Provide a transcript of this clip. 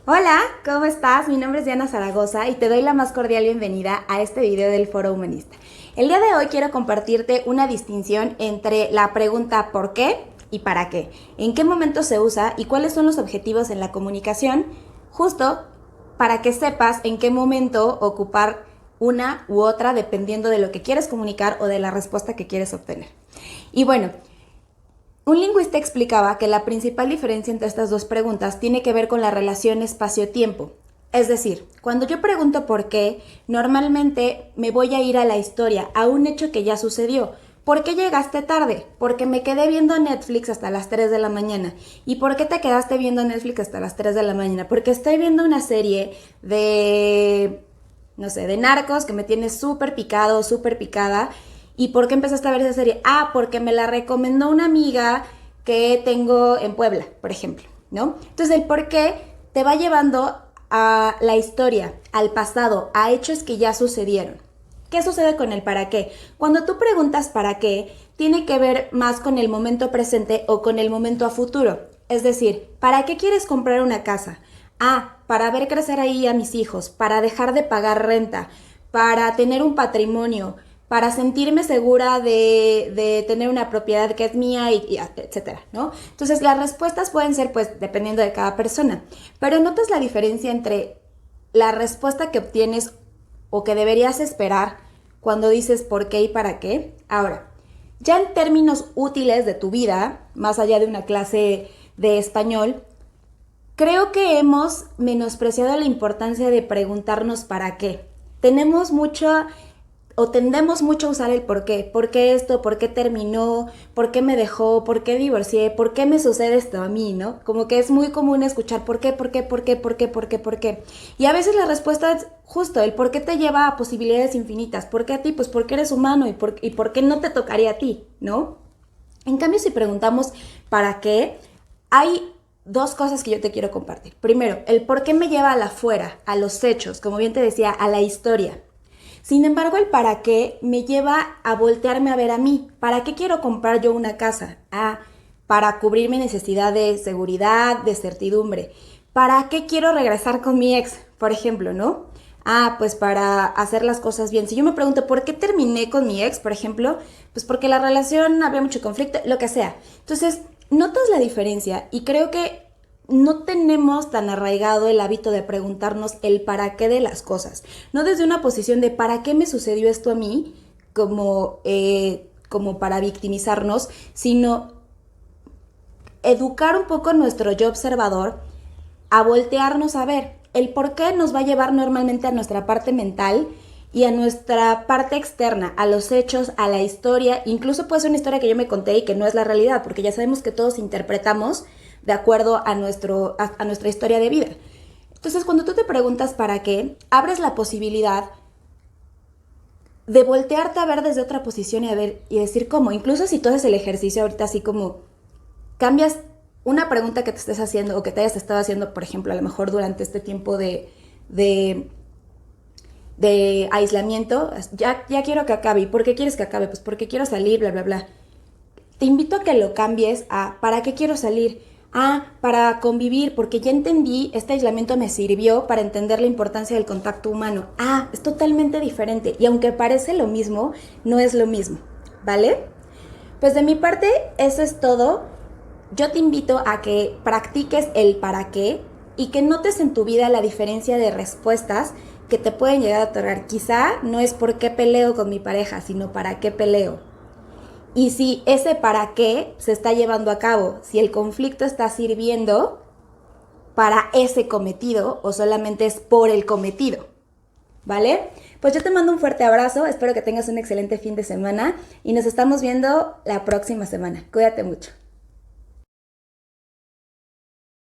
Hola, ¿cómo estás? Mi nombre es Diana Zaragoza y te doy la más cordial bienvenida a este video del Foro Humanista. El día de hoy quiero compartirte una distinción entre la pregunta ¿por qué? Y ¿para qué? ¿En qué momento se usa y cuáles son los objetivos en la comunicación? Justo para que sepas en qué momento ocupar una u otra dependiendo de lo que quieres comunicar o de la respuesta que quieres obtener. Y bueno, un lingüista explicaba que la principal diferencia entre estas dos preguntas tiene que ver con la relación espacio-tiempo. Es decir, cuando yo pregunto por qué, normalmente me voy a ir a la historia, a un hecho que ya sucedió. ¿Por qué llegaste tarde? Porque me quedé viendo Netflix hasta las 3 de la mañana. ¿Y por qué te quedaste viendo Netflix hasta las 3 de la mañana? Porque estoy viendo una serie de, no sé, de narcos que me tiene súper picado, súper picada. ¿Y por qué empezaste a ver esa serie? Ah, porque me la recomendó una amiga que tengo en Puebla, por ejemplo, ¿no? Entonces el por qué te va llevando a la historia, al pasado, a hechos que ya sucedieron. ¿Qué sucede con el para qué? Cuando tú preguntas para qué, tiene que ver más con el momento presente o con el momento a futuro. Es decir, ¿para qué quieres comprar una casa? Ah, para ver crecer ahí a mis hijos, para dejar de pagar renta, para tener un patrimonio, para sentirme segura de tener una propiedad que es mía y etcétera, ¿no? Entonces las respuestas pueden ser pues dependiendo de cada persona, pero notas la diferencia entre la respuesta que obtienes o que deberías esperar cuando dices por qué y para qué. Ahora, ya en términos útiles de tu vida, más allá de una clase de español, creo que hemos menospreciado la importancia de preguntarnos para qué. Tenemos mucho o tendemos mucho a usar el por qué esto, por qué terminó, por qué me dejó, por qué divorcié, por qué me sucede esto a mí, ¿no? Como que es muy común escuchar por qué, por qué, por qué, por qué, por qué, por qué. Y a veces la respuesta es justo, el por qué te lleva a posibilidades infinitas. ¿Por qué a ti? Pues porque eres humano y por qué no te tocaría a ti, ¿no? En cambio, si preguntamos para qué, hay dos cosas que yo te quiero compartir. Primero, el por qué me lleva a la fuera, a los hechos, como bien te decía, a la historia. Sin embargo, el para qué me lleva a voltearme a ver a mí. ¿Para qué quiero comprar yo una casa? Ah, para cubrir mi necesidad de seguridad, de certidumbre. ¿Para qué quiero regresar con mi ex, por ejemplo, no? Ah, pues para hacer las cosas bien. Si yo me pregunto por qué terminé con mi ex, por ejemplo, pues porque la relación había mucho conflicto, lo que sea. Entonces, notas la diferencia y creo que no tenemos tan arraigado el hábito de preguntarnos el para qué de las cosas. No desde una posición de para qué me sucedió esto a mí, como para victimizarnos, sino educar un poco nuestro yo observador a voltearnos a ver. El por qué nos va a llevar normalmente a nuestra parte mental y a nuestra parte externa, a los hechos, a la historia. Incluso puede ser una historia que yo me conté y que no es la realidad, porque ya sabemos que todos interpretamos de acuerdo a nuestra historia de vida. Entonces, cuando tú te preguntas para qué, abres la posibilidad de voltearte a ver desde otra posición y a ver y decir cómo. Incluso si tú haces el ejercicio ahorita así como cambias una pregunta que te estés haciendo o que te hayas estado haciendo, por ejemplo, a lo mejor durante este tiempo de, de aislamiento, ya quiero que acabe. ¿Y por qué quieres que acabe? Pues porque quiero salir, bla, bla, bla. Te invito a que lo cambies a ¿para qué quiero salir? Ah, para convivir, porque ya entendí, este aislamiento me sirvió para entender la importancia del contacto humano. Ah, es totalmente diferente y aunque parece lo mismo, no es lo mismo, ¿vale? Pues de mi parte, eso es todo. Yo te invito a que practiques el para qué y que notes en tu vida la diferencia de respuestas que te pueden llegar a otorgar. Quizá no es por qué peleo con mi pareja, sino para qué peleo. Y si ese para qué se está llevando a cabo, si el conflicto está sirviendo para ese cometido o solamente es por el cometido, ¿vale? Pues yo te mando un fuerte abrazo, espero que tengas un excelente fin de semana y nos estamos viendo la próxima semana. Cuídate mucho.